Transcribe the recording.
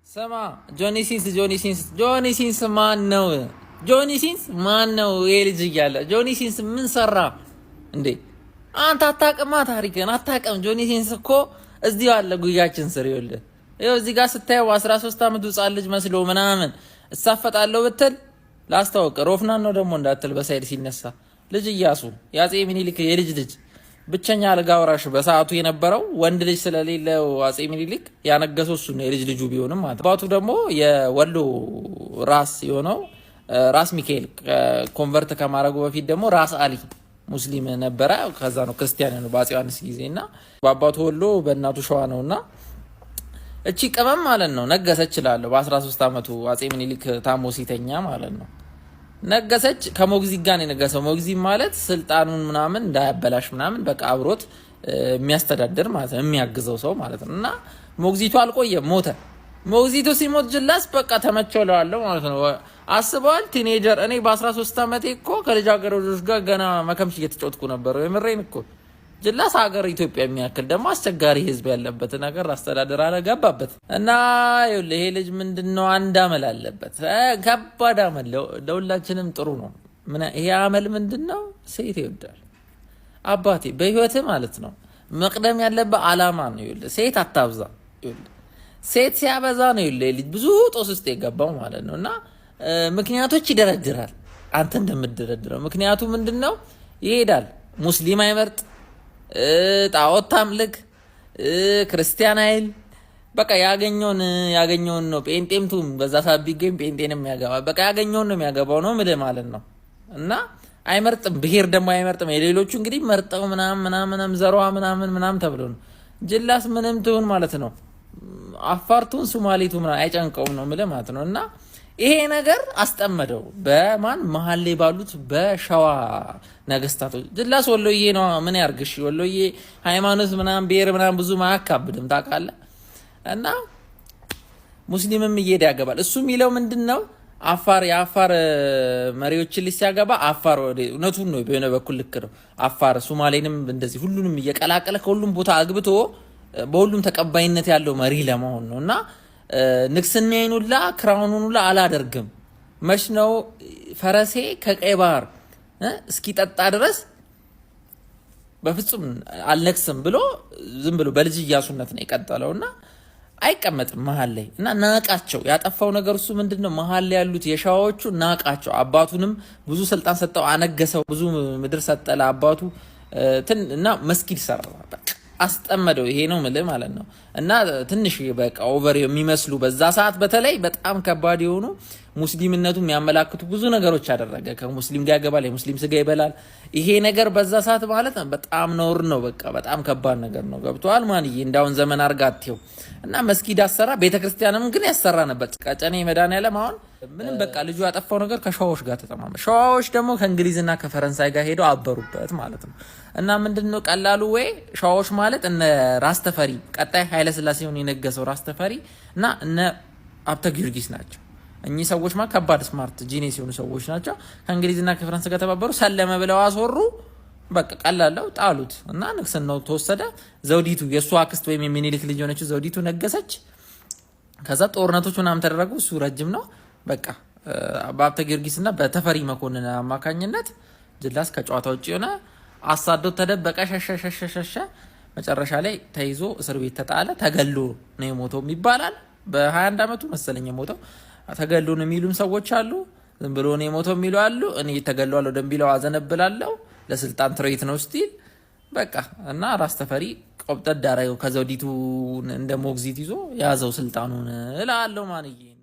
ስማ ጆኒ ሲንስ ማን ነው? ጆኒ ሲንስ ማን ነው? ይሄ ልጅ እያለ ጆኒ ሲንስ ምን ሰራ እንዴ? አንተ አታውቅማ፣ ታሪክን አታውቅም። ጆኒ ሲንስ እኮ እዚህ አለ ጉያችን ስር ይኸውልህ፣ ይኸው እዚህ ጋር ስታየው 13 ዓመት ህጻን ልጅ መስሎ ምናምን እሳፈጣለሁ ብትል ላስታውቅ፣ ሮፍናን ነው ደግሞ እንዳትል በሳይድ ሲነሳ ልጅ እያሱ የአፄ ሚኒሊክ የልጅ ልጅ ብቸኛ አልጋ ወራሽ በሰዓቱ የነበረው ወንድ ልጅ ስለሌለው አፄ ሚኒሊክ ያነገሰው እሱ ነው፣ የልጅ ልጁ ቢሆንም ማለት። አባቱ ደግሞ የወሎ ራስ የሆነው ራስ ሚካኤል ኮንቨርት ከማድረጉ በፊት ደግሞ ራስ አሊ ሙስሊም ነበረ። ከዛ ነው ክርስቲያን ነው በአፄ ዮሐንስ ጊዜና በአባቱ ወሎ በእናቱ ሸዋ ነውና እቺ ቅመም ማለት ነው ነገሰች እላለሁ። በ13 ዓመቱ አፄ ሚኒሊክ ታሞ ሲተኛ ማለት ነው ነገሰች። ከሞግዚት ጋር ነው የነገሰው። ሞግዚት ማለት ስልጣኑን ምናምን እንዳያበላሽ ምናምን በቃ አብሮት የሚያስተዳድር ማለት ነው፣ የሚያግዘው ሰው ማለት ነው። እና ሞግዚቱ አልቆየም፣ ሞተ። ሞግዚቱ ሲሞት ጅላስ በቃ ተመቸው እለዋለሁ ማለት ነው። አስበዋል። ቲኔጀር እኔ በ13 ዓመቴ እኮ ከልጃገረዶች ጋር ገና መከምሽ እየተጫወትኩ ነበር። የምሬን እኮ ጅላስ ሀገር ኢትዮጵያ የሚያክል ደግሞ አስቸጋሪ ህዝብ ያለበት ነገር አስተዳደር አለገባበት እና ይሄ ልጅ ምንድነው አንድ አመል አለበት፣ ከባድ አመል። ለሁላችንም ጥሩ ነው። ይሄ አመል ምንድነው? ሴት ይወዳል። አባቴ በህይወት ማለት ነው መቅደም ያለበት አላማ ነው። ይኸውልህ ሴት አታብዛ። ይኸውልህ ሴት ሲያበዛ ነው ልጅ ብዙ ጦስ ውስጥ የገባው ማለት ነው። እና ምክንያቶች ይደረድራል። አንተ እንደምትደረድረው ምክንያቱ ምንድነው? ይሄዳል ሙስሊም አይመርጥ፣ ጣዖት ታምልክ፣ ክርስቲያን አይል፣ በቃ ያገኘውን ነው። ጴንጤምቱም በዛ ሰዓት ቢገኝ ጴንጤንም የሚያገባ በቃ ያገኘውን ነው የሚያገባው ነው ምልህ ማለት ነው። እና አይመርጥም፣ ብሄር ደግሞ አይመርጥም። የሌሎቹ እንግዲህ መርጠው ምናምን ዘሯ ምናምን ተብሎ ነው። ጅላስ ምንም ትሁን ማለት ነው፣ አፋርቱን ሱማሊቱ ምናምን አይጨንቀውም ነው ምልህ ማለት ነው። እና ይሄ ነገር አስጠመደው በማን መሀል ላይ ባሉት በሸዋ ነገስታቶች። ጅላስ ወሎዬ ነው፣ ምን ያርግሽ? ወሎዬ ሃይማኖት ምናምን ብሄር ምናምን ብዙ ማያካብድም ታውቃለህ። እና ሙስሊምም እየሄደ ያገባል። እሱ የሚለው ምንድነው? የአፋር መሪዎችን ልጅ ሲያገባ አፋር እውነቱን ነው፣ በሆነ በኩል ልክ ነው። አፋር ሱማሌንም እንደዚህ ሁሉንም እየቀላቀለ ከሁሉም ቦታ አግብቶ በሁሉም ተቀባይነት ያለው መሪ ለመሆን ነው። እና ንግስናዬን ሁላ ክራውኑን ሁላ አላደርግም፣ መች ነው ፈረሴ ከቀይ ባህር እስኪጠጣ ድረስ በፍጹም አልነግስም ብሎ ዝም ብሎ በልጅ እያሱነት ነው የቀጠለው። እና አይቀመጥም መሀል ላይ። እና ናቃቸው። ያጠፋው ነገር እሱ ምንድነው? መሀል ላይ ያሉት የሸዋዎቹ ናቃቸው። አባቱንም ብዙ ስልጣን ሰጠው፣ አነገሰው፣ ብዙ ምድር ሰጠ ለአባቱ እና መስጊድ ሰራ። አስጠመደው። ይሄ ነው ምልህ ማለት ነው። እና ትንሽ በቃ ኦቨር የሚመስሉ በዛ ሰዓት በተለይ በጣም ከባድ የሆኑ ሙስሊምነቱ የሚያመላክቱ ብዙ ነገሮች አደረገ። ከሙስሊም ጋር ያገባል፣ የሙስሊም ስጋ ይበላል። ይሄ ነገር በዛ ሰዓት ማለት በጣም ነውር ነው። በቃ በጣም ከባድ ነገር ነው። ገብቶሃል ማንዬ? እንዳሁን ዘመን አርጋቴው እና መስጊድ አሰራ። ቤተክርስቲያንም ግን ያሰራ ነበር። ቀጨኔ መድኃኒዓለም አሁን ምንም በቃ ልጁ ያጠፋው ነገር ከሸዋዎች ጋር ተጠማመ። ሸዋዎች ደግሞ ከእንግሊዝና ከፈረንሳይ ጋር ሄደው አበሩበት ማለት ነው። እና ምንድነው ቀላሉ ወይ ሸዋዎች ማለት እነ ራስ ተፈሪ፣ ቀጣይ ኃይለ ሥላሴ ሆነ የነገሰው ራስ ተፈሪ እና እነ አብተ ጊዮርጊስ ናቸው። እኚህ ሰዎች ማለት ከባድ ስማርት ጂኒየስ የሆኑ ሰዎች ናቸው። ከእንግሊዝና ከፈረንሳይ ጋር ተባበሩ፣ ሰለመ ብለው አስወሩ። በቃ ቀላለው ጣሉት እና ንግስናው ተወሰደ። ዘውዲቱ የእሱ አክስት ወይም የሚኒሊክ ልጅ የሆነችው ዘውዲቱ ነገሰች። ከዛ ጦርነቶች ምናምን ተደረጉ። እሱ ረጅም ነው። በቃ በአብተ ጊዮርጊስና በተፈሪ መኮንን አማካኝነት ጅላስ ከጨዋታ ውጭ የሆነ አሳዶ ተደበቀ፣ ሸሸ። መጨረሻ ላይ ተይዞ እስር ቤት ተጣለ። ተገሎ ነው የሞተው ይባላል። በ21 ዓመቱ መሰለኝ የሞተው። ተገሎ ነው የሚሉም ሰዎች አሉ። ዝም ብሎ ነው የሞተው የሚሉ አሉ። እኔ ተገሏል ወደሚለው አዘነብላለሁ። ለስልጣን ትርኢት ነው ስቲል በቃ። እና ራስ ተፈሪ ቆብጠት ዳረገው። ከዘውዲቱ እንደ ሞግዚት ይዞ ያዘው ስልጣኑን እላለሁ ማንዬ።